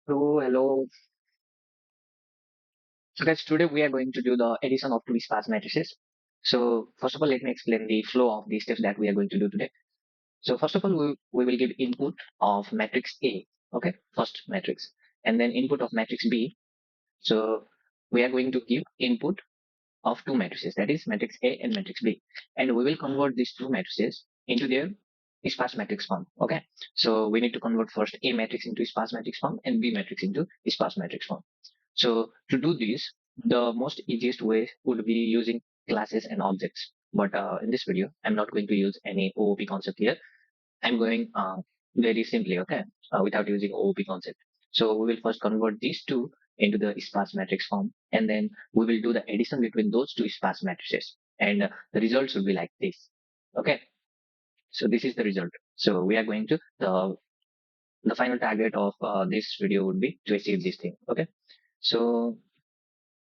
So hello. So guys, today we are going to do the addition of two sparse matrices. So first of all, let me explain the flow of the steps that we are going to do today. So first of all, we will give input of matrix A, okay, first matrix, and then input of matrix B. So we are going to give input of two matrices, that is matrix A and matrix B, and we will convert these two matrices into their sparse matrix form. Okay, so we need to convert first A matrix into sparse matrix form and B matrix into sparse matrix form. So to do this, the most easiest way would be using classes and objects. But in this video, I'm not going to use any OOP concept here. I'm going very simply, okay, without using OOP concept. So we will first convert these two into the sparse matrix form, and then we will do the addition between those two sparse matrices, and the results will be like this. Okay, so this is the result. So we are going to the final target of this video would be to achieve this thing. Okay, so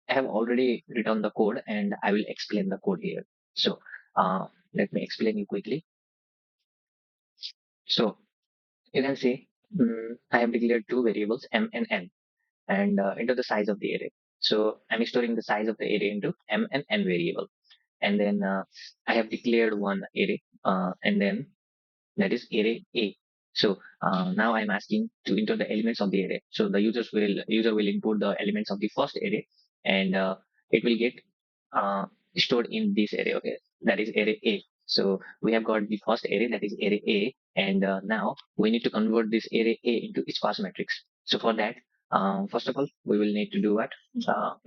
I have already written the code and I will explain the code here. So let me explain you quickly. So you can see I have declared two variables m and n and into the size of the array. So I'm storing the size of the array into m and n variable. And then I have declared one array and then that is array A. So now I'm asking to enter the elements of the array. So the user will input the elements of the first array, and it will get uh, stored in this array. Okay, that is array A. So we have got the first array, that is array A, and now we need to convert this array A into its sparse matrix. So for that, first of all, we will need to do what?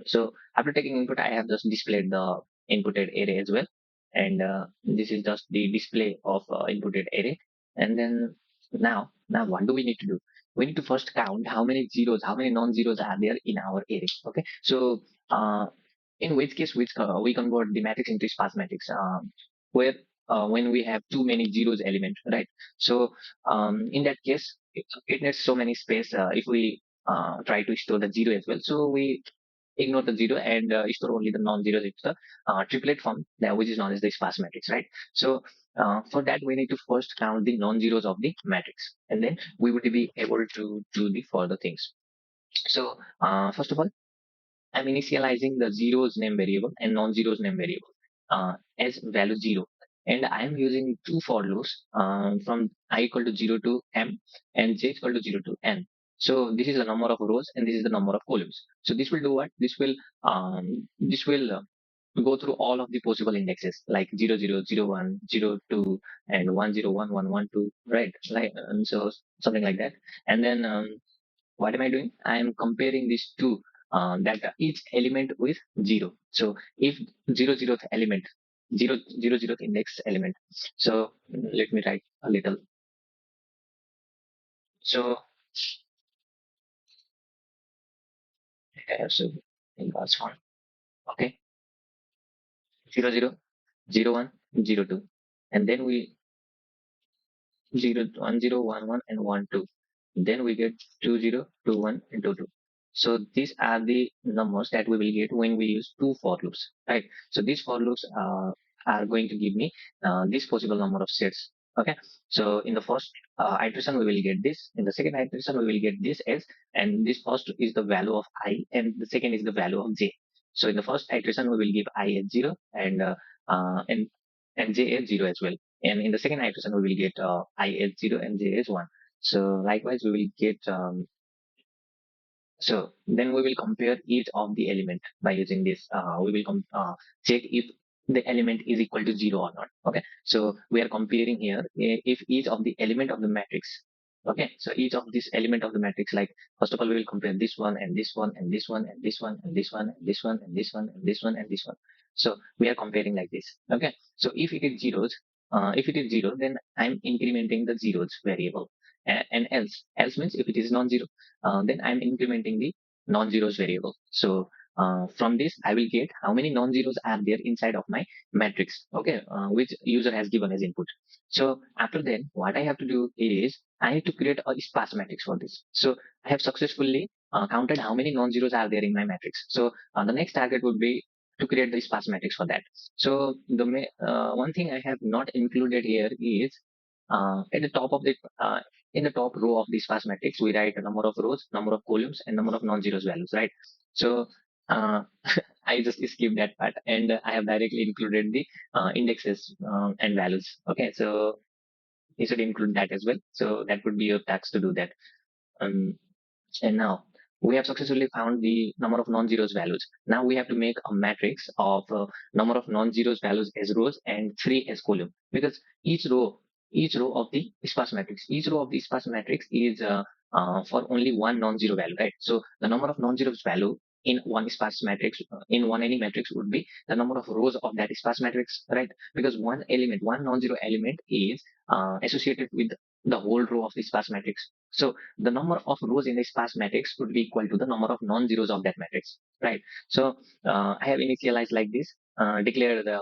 So after taking input, I have just displayed the inputted array as well, and this is just the display of inputted array. And then now what do we need to do? We need to first count how many zeros, how many non-zeros are there in our array. Okay, so uh, in which case we convert the matrix into sparse matrix, where when we have too many zeros element, right? So in that case, it needs so many space if we try to store the zero as well. So we ignore the zero and store only the non-zeros into the triplet form, which is known as the sparse matrix, right? So for that, we need to first count the non-zeros of the matrix, and then we would be able to do the further things. So first of all, I'm initializing the zeros name variable and non-zeros name variable as value 0. And I'm using two for loops from I equal to 0 to m and j equal to 0 to n. So this is the number of rows and this is the number of columns. So this will do what? This will go through all of the possible indexes like 0001, 02, and 101112, right? Like, and so something like that. And then what am I doing? I am comparing these two, that each element with zero. So if zeroth element, zeroth index element. So let me write a little. So so in class one, okay, 00, 01, 02, and then we 1011 and 12. Then we get 20, 21, and 22. So these are the numbers that we will get when we use two for loops, right? So these for loops are going to give me this possible number of sets. Okay. So in the first iteration we will get this. In the second iteration we will get this s, and this first is the value of I, and the second is the value of j. So in the first iteration we will give I as 0 and uh, and and j as 0 as well. And in the second iteration, we will get I as 0 and j as 1. So likewise, we will get, so then we will compare each of the element by using this. We will check if the element is equal to 0 or not. Okay. So we are comparing here if each of the element of the matrix. Okay. So each of this element of the matrix, like first of all, we will compare this one and this one and this one and this one and this one and this one and this one and this one and this one. So we are comparing like this. Okay. So if it is zero, then I'm incrementing the zeros variable. And else means if it is non-zero, then I'm incrementing the non-zeros variable. So from this, I will get how many non-zeros are there inside of my matrix, okay, which user has given as input. So after then, what I have to do is I need to create a sparse matrix for this. So I have successfully counted how many non-zeros are there in my matrix. So the next target would be to create the sparse matrix for that. So the one thing I have not included here is at the top of the in the top row of the sparse matrix, we write a number of rows, number of columns, and number of non-zeros values, right? So uh, I just skipped that part, and I have directly included the indexes and values. Okay, so you should include that as well. So that would be your task to do that. Um, and now we have successfully found the number of non-zeros values. Now we have to make a matrix of number of non-zeros values as rows and three as column, because each row of the sparse matrix, each row of the sparse matrix is for only one non-zero value, right? So the number of non-zeros value in one sparse matrix, in one any matrix would be the number of rows of that sparse matrix, right? Because one element, one non-zero element is associated with the whole row of the sparse matrix. So the number of rows in the sparse matrix would be equal to the number of non-zeros of that matrix, right? So I have initialized like this, declare the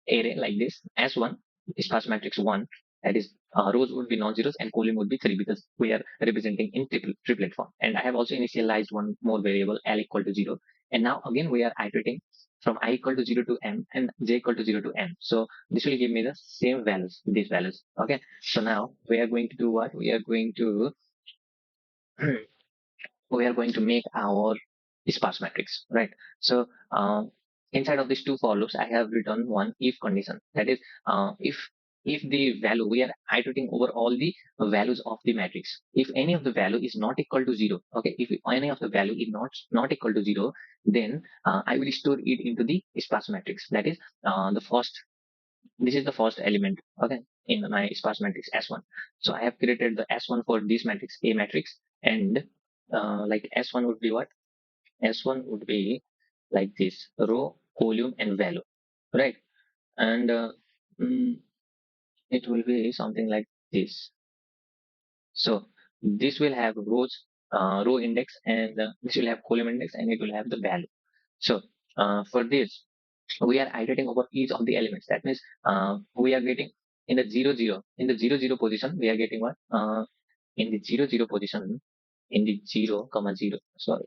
array like this as one, sparse matrix one, that is rows would be non-zeros and column would be three, because we are representing in triplet form. And I have also initialized one more variable, l equal to zero. And now again we are iterating from I equal to 0 to m and j equal to 0 to n. So this will give me the same values, these values. Okay. So now we are going to do what? We are going to we are going to make our sparse matrix, right? So inside of these two for loops, I have written one if condition. That is, if the value, we are iterating over all the values of the matrix. If any of the value is not equal to zero, okay, if any of the value is not equal to zero, then I will store it into the sparse matrix. That is the first. This is the first element, okay, in my sparse matrix S1. So I have created the S1 for this matrix, A matrix, and like S1 would be what? S1 would be like this: row, column, and value, right? And mm, it will be something like this. So this will have rows, row index, and this will have column index, and it will have the value. So for this, we are iterating over each of the elements. That means we are getting in the 0 0, in the 0 0 position, we are getting what? In the 0 0 position, in the 0 comma 0, sorry,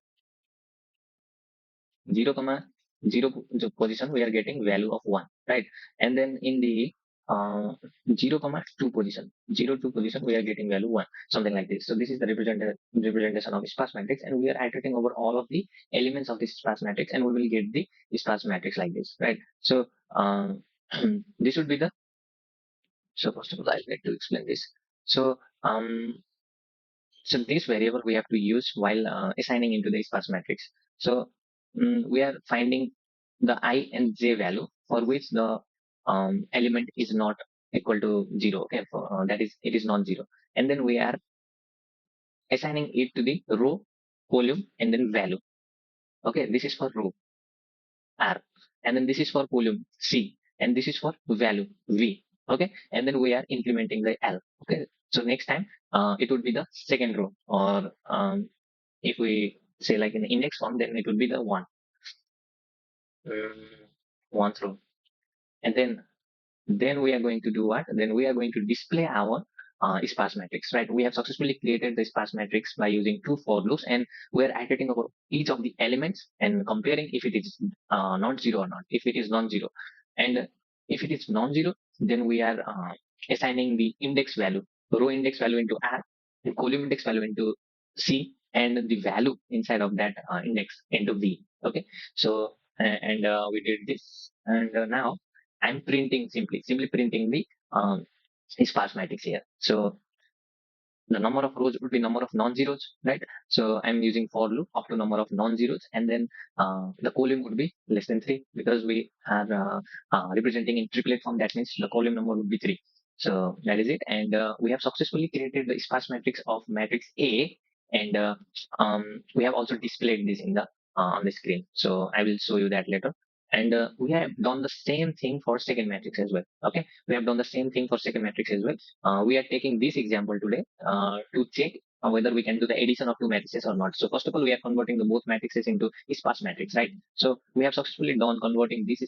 0 comma 0 position, we are getting value of 1, right? And then in the 0 comma 2 position, 0 2 position, we are getting value 1, something like this. So this is the representation of sparse matrix, and we are iterating over all of the elements of this sparse matrix, and we will get the sparse matrix like this, right? So this would be the, so first of all, I'll get to explain this. So so this variable we have to use while assigning into the sparse matrix. So we are finding the I and j value for which the element is not equal to zero. Okay, that is, it is non-zero, and then we are assigning it to the row, column, and then value. Okay, this is for row R, and then this is for column C, and this is for value V. Okay, and then we are implementing the L. Okay, so next time it would be the second row, or if we say like in the index form, then it would be the um, one row, and then we are going to do what? Then we are going to display our sparse matrix, right? We have successfully created the sparse matrix by using two for loops, and we are iterating over each of the elements and comparing if it is not zero or not, if it is non-zero. And if it is non-zero, then we are assigning the index value, row index value into R, the column index value into C, and the value inside of that index into V. Okay, so and we did this, and now I'm printing, simply printing the sparse matrix here. So the number of rows would be number of non-zeros, right? So I'm using for loop up to number of non-zeros, and then the column would be less than three, because we are representing in triplet form. That means the column number would be three. So that is it, and we have successfully created the sparse matrix of matrix A, and we have also displayed this in the on the screen. So I will show you that later. And we have done the same thing for second matrix as well. Okay, we have done the same thing for second matrix as well. We are taking this example today to check whether we can do the addition of two matrices or not. So first of all, we are converting the both matrices into sparse matrix, right? So we have successfully done converting this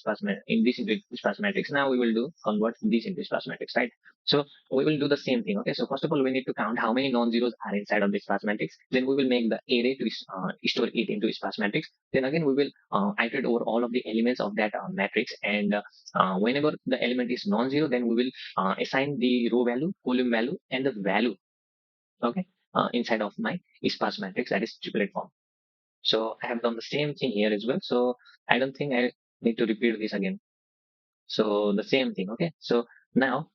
in this into sparse matrix. Now we will do convert this into sparse matrix, right? So we will do the same thing. Okay, so first of all, we need to count how many non-zeros are inside of the sparse matrix. Then we will make the array to store it into sparse matrix. Then again, we will iterate over all of the elements of that matrix, and whenever the element is non-zero, then we will assign the row value, column value, and the value Okay, inside of my sparse matrix, that is triplet form. So I have done the same thing here as well. So I don't think I need to repeat this again. So the same thing. Okay. So now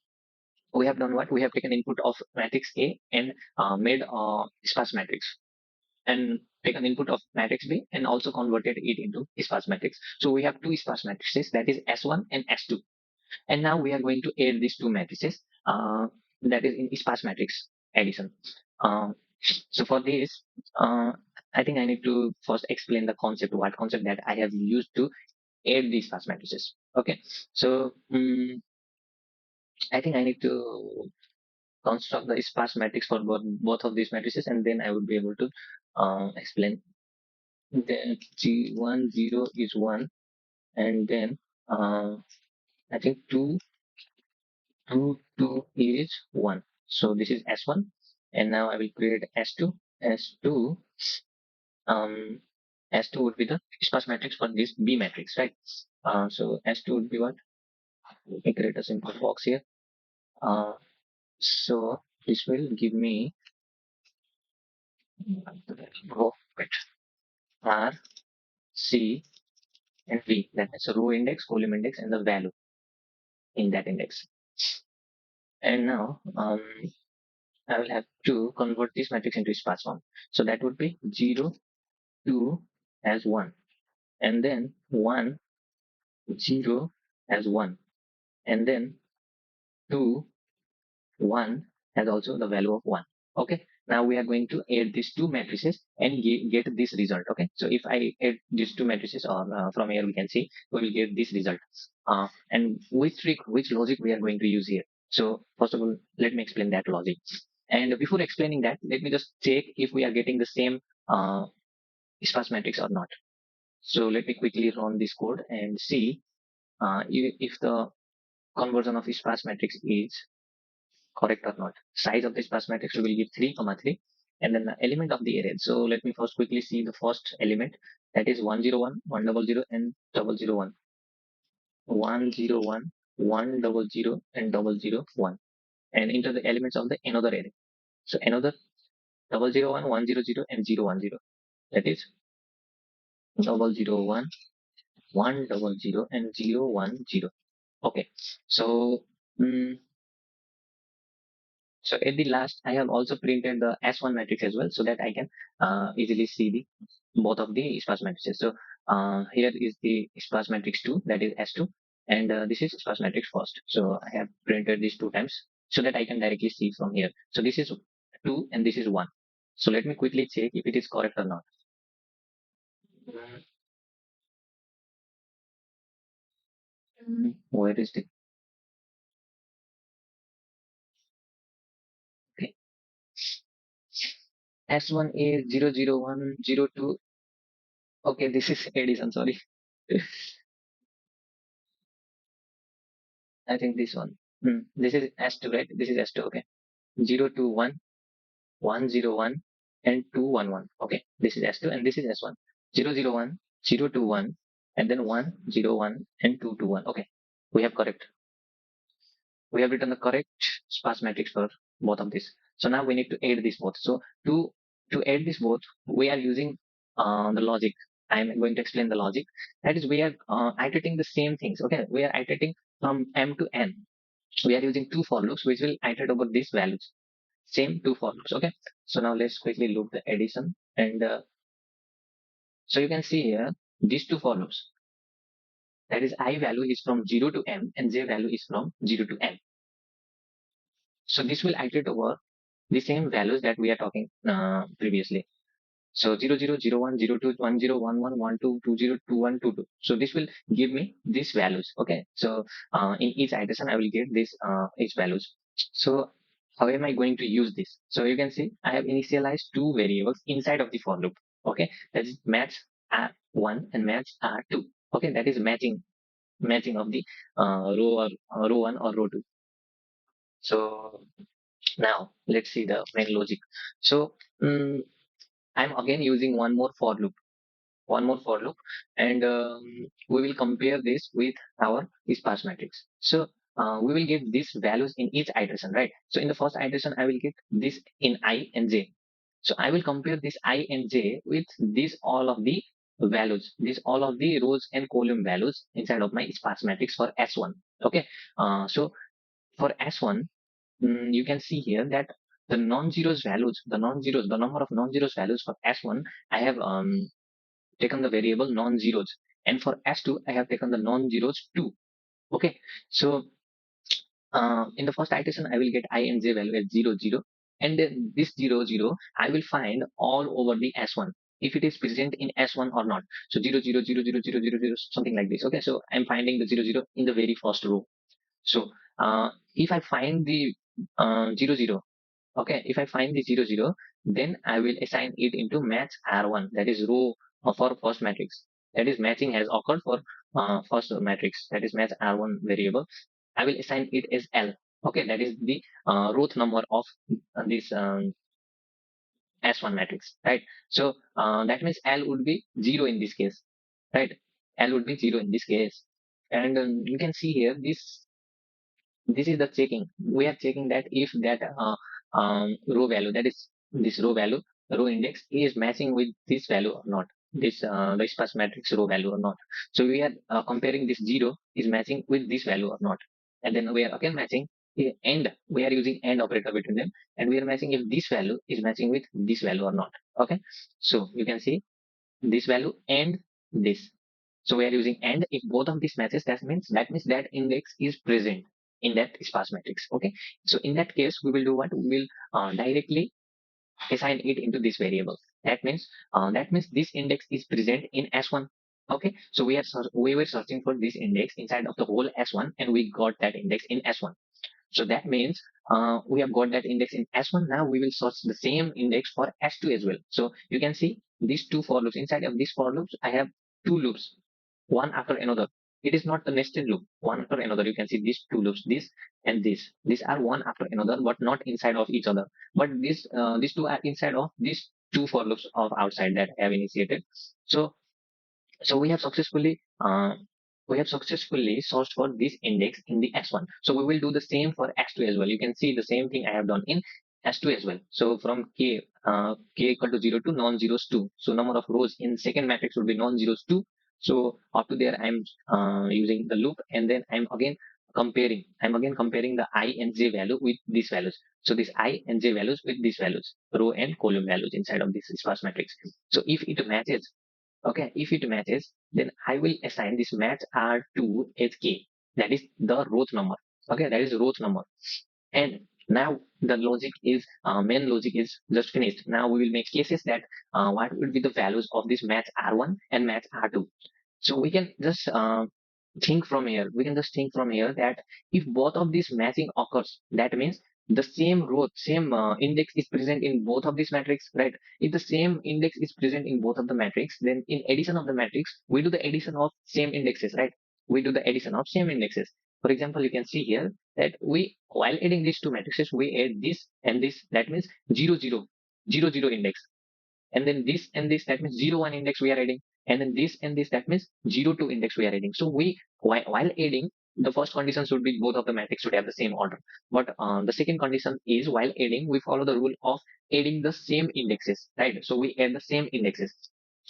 we have done what? We have taken input of matrix A and made sparse matrix, and taken input of matrix B and also converted it into sparse matrix. So we have two sparse matrices, that is S1 and S2. And now we are going to add these two matrices, that is in sparse matrix addition. Um, so for this, uh, I think I need to first explain the concept, what concept that I have used to add these sparse matrices. Okay, so I think I need to construct the sparse matrix for both of these matrices, and then I would be able to explain. Then G1 0 is 1, and then uh, I think 2 2 2 is 1. So this is S1, and now I will create S2. S2 um S2 would be the sparse matrix for this B matrix, right? So S2 would be what? Let me create a simple box here. Uh, so this will give me row with R, C, and V. That is a row index, column index, and the value in that index. And now I will have to convert this matrix into sparse form. So that would be 0, 2 as 1, and then 1, 0 as 1, and then 2, 1 has also the value of 1. Okay, now we are going to add these two matrices and get this result. Okay, so if I add these two matrices, or from here we can see we will get this result. And which trick, which logic we are going to use here? So first of all, let me explain that logic. And before explaining that, let me just check if we are getting the same sparse matrix or not. So let me quickly run this code and see if the conversion of sparse matrix is correct or not. Size of this sparse matrix we will give 3 comma 3, and then the element of the array. So let me first quickly see the first element, that is 101, 100, and 001. 101, 100, and 001, and into the elements of the another array. So another 001, 100, and 010. That is 001, 100, and 010. Okay. So mm, so at the last, I have also printed the S1 matrix as well, so that I can easily see the both of the sparse matrices. So here is the sparse matrix 2, that is S2, and this is sparse matrix first. So I have printed these two times so that I can directly see from here. So this is 2 and this is 1. So let me quickly check if it is correct or not. Where is the okay. S1 is 00102. Okay, this is addition, sorry. I think this one. This is S2, right? This is S2. Okay. 021, 101, and 211. Okay. This is S2 and this is S1. 001, 021, and then 101 and 221. Okay. We have correct. We have written the correct sparse matrix for both of these. So now we need to add this both. So to add this both, we are using the logic. I'm going to explain the logic. That is, we are iterating the same things. Okay. We are iterating from m to n. We are using two for loops which will iterate over these values. Same two for loops. Okay. So now let's quickly loop the addition, and so you can see here these two for loops. That is, I value is from 0 to m and j value is from 0 to n. So this will iterate over the same values that we are talking previously. So 00, 01, 02, 10, 11, 12, 20, 21, 22. So this will give me these values. Okay. So in each iteration, I will get this each values. So how am I going to use this? So you can see I have initialized two variables inside of the for loop. Okay. That is match R1 and match R2. Okay. That is matching of the row, or row 1 or row 2. So now let's see the main logic. So I'm again using one more for loop, and we will compare this with our sparse matrix. So we will get these values in each iteration, right? So in the first iteration, I will get this in I and j. So I will compare this I and j with these all of the values, these all of the rows and column values inside of my sparse matrix for S1. Okay. So for S1, you can see here that the non-zeros values, the number of non-zeros values for S1, I have taken the variable non-zeros, and for S2, I have taken the non-zeros too. Okay, so in the first iteration, I will get I and j value as 0, 0, and then this 0, 0, I will find all over the S1 if it is present in S1 or not. So 0, 0, 0, 0, 0, 0, 0, something like this. Okay, so I'm finding the 0, 0 in the very first row. So if I find the 0, 0, okay, if I find the 0, 0, then I will assign it into match R1, that is row for first matrix. That is matching has occurred for first matrix, that is match R1 variable. I will assign it as L. Okay, that is the row number of this S1 matrix, right? So that means L would be 0 in this case, right? L would be 0 in this case. And you can see here this is the checking. We are checking that if that row value, that is this row value, row index is matching with this value or not, this the sparse matrix row value or not. So we are comparing this 0 is matching with this value or not, and then we are again matching and we are using and operator between them, and we are matching if this value is matching with this value or not. Okay, so you can see this value and this. So we are using and if both of these matches, that means that index is present in that sparse matrix. Okay. So in that case, we will do what? We will directly assign it into this variable. That means this index is present in S1. Okay. So we were searching for this index inside of the whole S1, and we got that index in S1. So that means we have got that index in S1. Now we will search the same index for S2 as well. So you can see these two for loops. Inside of these for loops, I have two loops, one after another. It is not a nested loop, one after another. You can see these two loops, this and this. These are one after another, but not inside of each other. But these two are inside of these two for loops of outside that I have initiated. So so we have successfully searched for this index in the S1. So we will do the same for S2 as well. You can see the same thing I have done in S2 as well. So from k equal to 0 to non-zeros 2. So number of rows in second matrix would be non-zeros 2. So up to there I'm using the loop, and then I'm again comparing the I and j value with these values. So this I and j values with these values, row and column values inside of this sparse matrix. So if it matches, okay, if it matches, then I will assign this match R2 as K. That is the row number. Okay, that is row number. And now the logic is, main logic is just finished. Now we will make cases that what will be the values of this match R1 and match R2. So we can just think from here. We can just think from here that if both of these matching occurs, that means the same row, same index is present in both of these matrix, right? If the same index is present in both of the matrix, then in addition of the matrix, we do the addition of same indexes, right? We do the addition of same indexes. For example, you can see here that while adding these two matrices, we add this and this. That means 0, 0, 0, 0 index, and then this and this, that means 0 1 index we are adding, and then this and this, that means 0 2 index we are adding. So while adding, the first condition should be both of the matrix should have the same order, but the second condition is while adding we follow the rule of adding the same indexes, right? So we add the same indexes.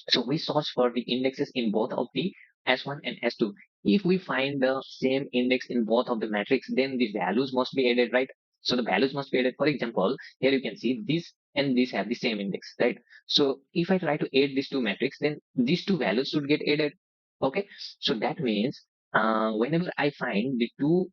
So we search for the indexes in both of the S1 and S2. If we find the same index in both of the matrix, then the values must be added, right? So the values must be added. For example, here you can see this and this have the same index, right? So if I try to add these two matrix, then these two values should get added. Okay. So that means whenever I find the two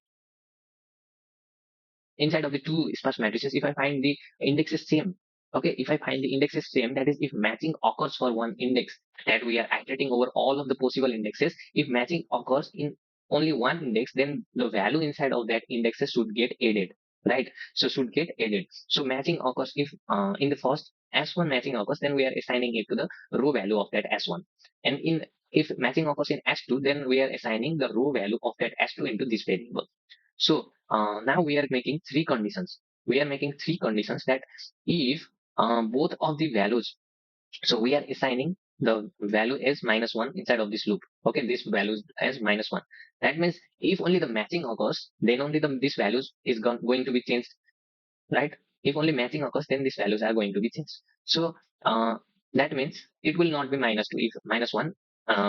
inside of the two sparse matrices, if I find the index is same, okay, if I find the index is same, that is if matching occurs for one index, that we are iterating over all of the possible indexes, if matching occurs in only one index, then the value inside of that indexes should get added, right? So should get added. So matching occurs if in the first S1 matching occurs, then we are assigning it to the row value of that S1, and in if matching occurs in S2, then we are assigning the row value of that S2 into this variable. So now we are making three conditions. We are making three conditions that if both of the values, so we are assigning the value is -1 inside of this loop. Okay, this value is -1. That means if only the matching occurs, then only this values is going to be changed, right? If only matching occurs, then these values are going to be changed. So that means it will not be -2 if -1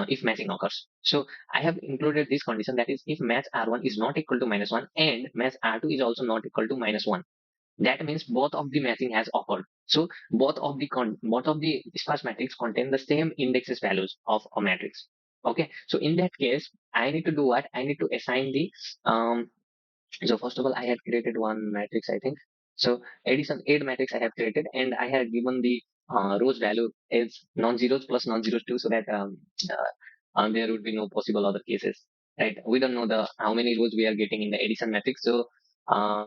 if matching occurs. So I have included this condition, that is if match R1 is not equal to -1 and match R2 is also not equal to -1. That means both of the matching has occurred. So both of the sparse matrix contain the same indexes values of a matrix. Okay. So in that case, I need to do what? I need to assign the um, so first of all, I had created one matrix, I think. So addition aid matrix I have created, and I had given the rows value as non-zeros plus non-zeros too, so that there would be no possible other cases, right? We don't know the how many rows we are getting in the addition matrix, so uh,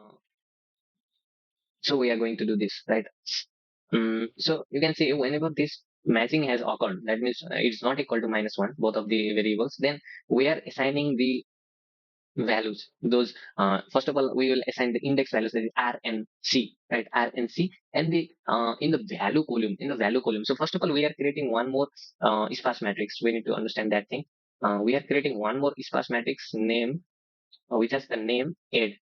we are going to do this, right? So you can see whenever this matching has occurred, that means it's not equal to -1, both of the variables, then we are assigning the values. Those first of all, we will assign the index values, that is R and C, right? R and C, and the in the value column, So first of all, we are creating one more sparse matrix. We need to understand that thing. We are creating one more sparse matrix name, which has the name add.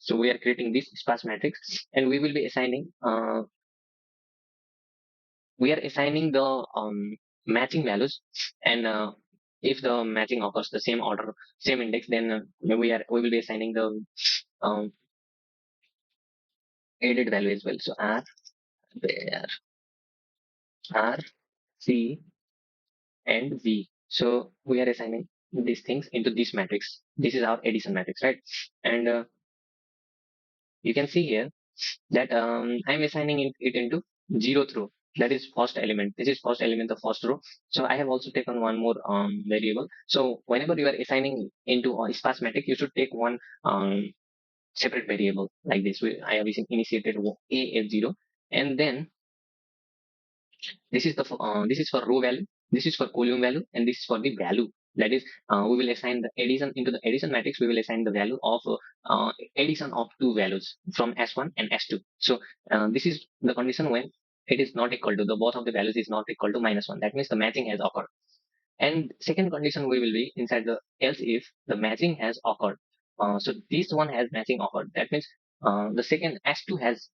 So we are creating this sparse matrix, and we will be assigning the matching values, and if the matching occurs the same order, same index, then we will be assigning the um, added value as well. So R, there, R, C, and V. So we are assigning these things into this matrix. This is our addition matrix, right? And you can see here that I'm assigning it into zeroth row. That is first element. This is first element of first row. So I have also taken one more variable. So whenever you are assigning into a sparse matrix, you should take one separate variable like this. I have initiated a at 0, and then this is for row value, this is for column value, and this is for the value. That is, we will assign the addition into the addition matrix. We will assign the value of addition of two values from S1 and S2. So this is the condition when it is not equal to the both of the values is not equal to -1. That means the matching has occurred. And second condition we will be inside the else if the matching has occurred. So this one has matching occurred. That means the second S2 has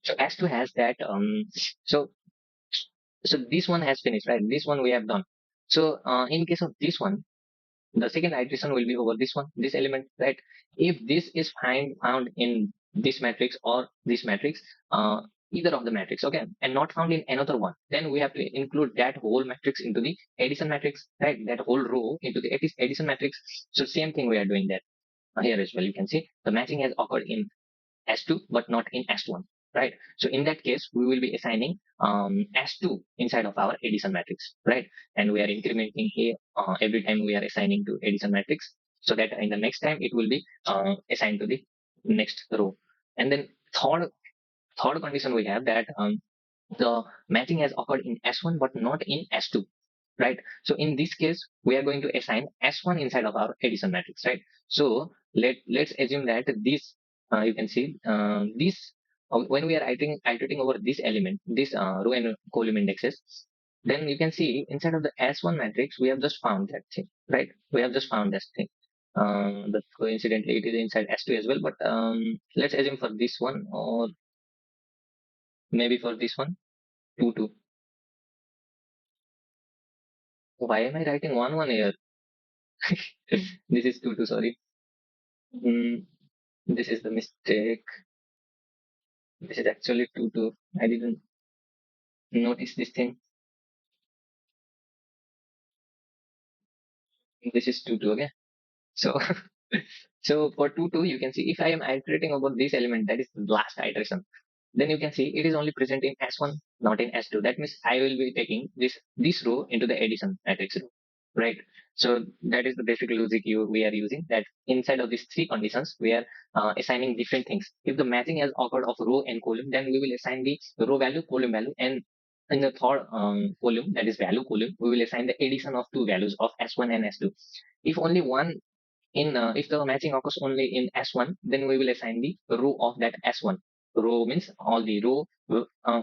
S2 has that so this one has finished, right? This one we have done. So in case of this one, the second iteration will be over this one, this element, right? If this is found in this matrix or this matrix, either of the matrix, okay, and not found in another one, then we have to include that whole matrix into the addition matrix, right? That whole row into the addition matrix. So same thing we are doing that here as well. You can see the matching has occurred in S2 but not in S1, right? So in that case, we will be assigning S2 inside of our addition matrix, right? And we are incrementing here every time we are assigning to addition matrix, so that in the next time it will be assigned to the next row. And then third condition we have that the matching has occurred in S1 but not in S2, right? So in this case, we are going to assign S1 inside of our addition matrix, right? So let's assume that this, you can see this, when we are iterating over this element, this row and column indexes, then you can see inside of the S1 matrix, we have just found that thing, right? We have just found this thing. But coincidentally, it is inside S2 as well. But let's assume for this one, or maybe for this one, 2, 2. Why am I writing 1, 1 here? This is 2, 2, sorry. Mm, this is the mistake. This is actually 2, 2. I didn't notice this thing. This is 2, 2, okay? So, so for 2, 2, you can see if I am iterating about this element, that is the last iteration, then you can see it is only present in S1, not in S2. That means I will be taking this row into the addition matrix row, right? So that is the basic logic we are using, that inside of these three conditions, we are assigning different things. If the matching has occurred of row and column, then we will assign the row value, column value, and in the third column, that is value column, we will assign the addition of two values of S1 and S2. If only one if the matching occurs only in S1, then we will assign the row of that S1. Row means all the row,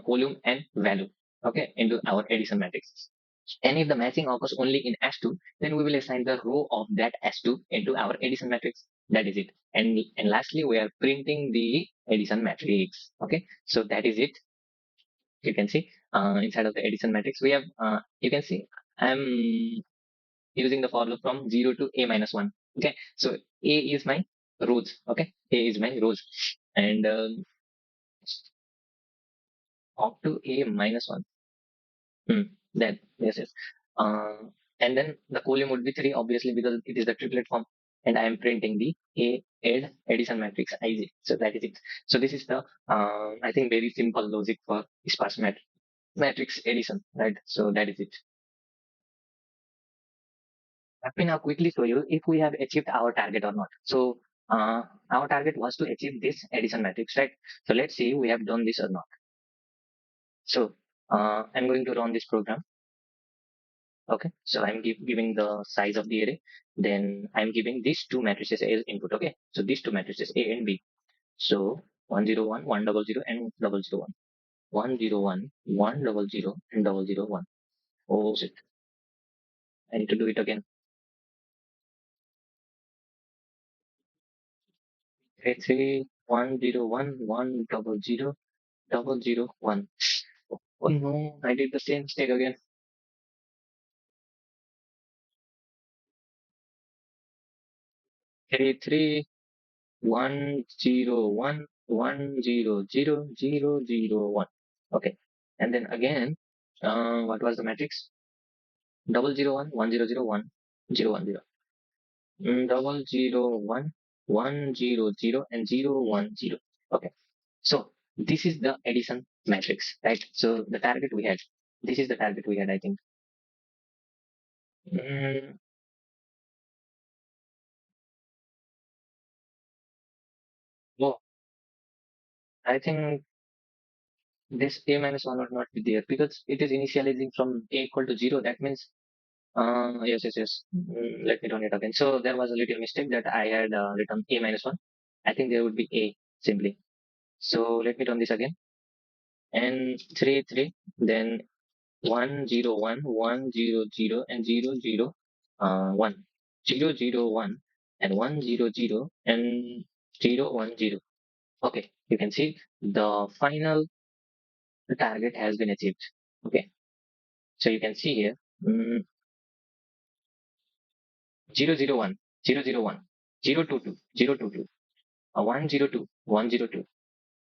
column, and value. okay, into our addition matrix. And if the matching occurs only in S2, then we will assign the row of that S2 into our addition matrix. That is it. And lastly, we are printing the addition matrix. Okay, so that is it. You can see inside of the addition matrix, we have, you can see, I'm using the formula from 0 to a minus 1. Okay, so a is my rows. Okay, a is my rows. And up to a minus 1. Hmm. Then yes, yes. Uh, and then the column would be 3, obviously, because it is the triplet form. And I am printing the A add addition matrix IJ. So that is it. So this is the I think very simple logic for sparse matrix addition, right? So that is it. Let me now quickly show you if we have achieved our target or not. So our target was to achieve this addition matrix, right? So let's see we have done this or not. So I'm going to run this program. Okay, so I'm giving the size of the array. Then I'm giving these two matrices as input. Okay, so these two matrices A and B. So 101, 100, and 001. 101, 100, and 001. Oh shit, I need to do it again. 33, 101, 100, 001. Oh no, I did the same mistake again. 33, 101, 100, 001. Okay. And then again, what was the matrix? 001, 100, 010. 001, 100, and 010. Okay. So this is the addition matrix, right? So the target we had. This is the target we had, I think. Mm, oh, I think this a minus 1 would not be there because it is initializing from a equal to 0. That means yes, yes, yes. Let me run it again. So there was a little mistake that I had written a minus 1. I think there would be a simply. So let me run this again. And 3, 3, then 101, 100, and 1. 001 and 100 and 010. Okay, you can see the final target has been achieved. Okay, so you can see here, 001, 001, 022, 022, 102, 102,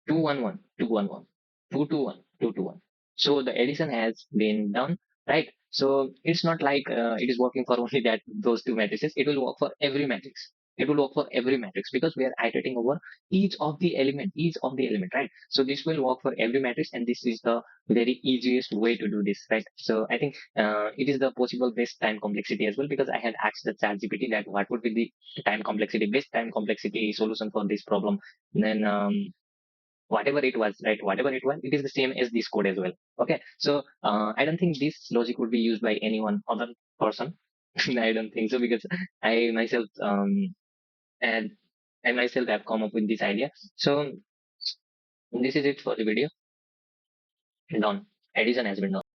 211, 211, 221, 221. So the addition has been done, right? So it's not like it is working for only that those two matrices. It will work for every matrix. It will work for every matrix because we are iterating over each of the element, right? So this will work for every matrix, and this is the very easiest way to do this, right? So I think it is the possible best time complexity as well because I had asked the ChatGPT that what would be the time complexity, best time complexity solution for this problem. And then whatever it was, right? Whatever it was, it is the same as this code as well. Okay, so I don't think this logic would be used by anyone other person. I don't think so because I myself and I myself have come up with this idea. So this is it for the video. Done. Addition has been done.